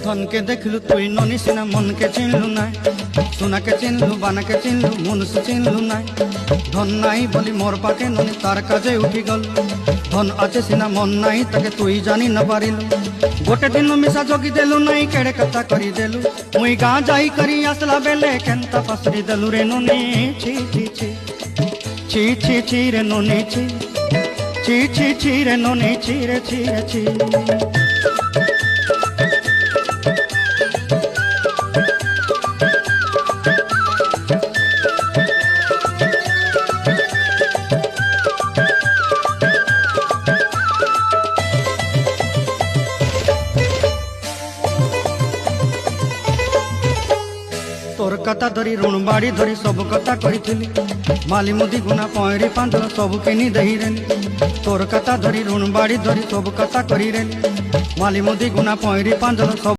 ধনকে দেখলু তুই ননি সিনা মনকে চিনলু নাই, সোনাকে চিনলু বানাকে চিনলু মনুষ্য চিনলু নাই। ধন নাই বলি মোর পাকে ননি তার কাজে উঠি গল, ধন আছে সিনা মন নাই তাকে তুই জানি না পারিলু। গোটে দিন মিশা জগি দেলু নাই কেড়ে কথা করি দেলু, মুই গাঁ যাই করি আসলা বেলে কেনতা পাসরি দেলু রে ননি। ছি ছি ছি ছি ছি ছি রে ননি ছি ছি ছি ছি রে ননি ছি রে ছি রে ছি। তোর কথা ধরি ঋণ বাড়ি ধরি সব কথা কইছিলি, মালি মুদি গুনা পয়রি পাঁদর সব কিনি দেই রেলি। তোর কথা ধরি ঋণ বাড়ি ধরি সব কথা করি রেলি, মালি মুদি গুনা পয়রি পাঁদর সব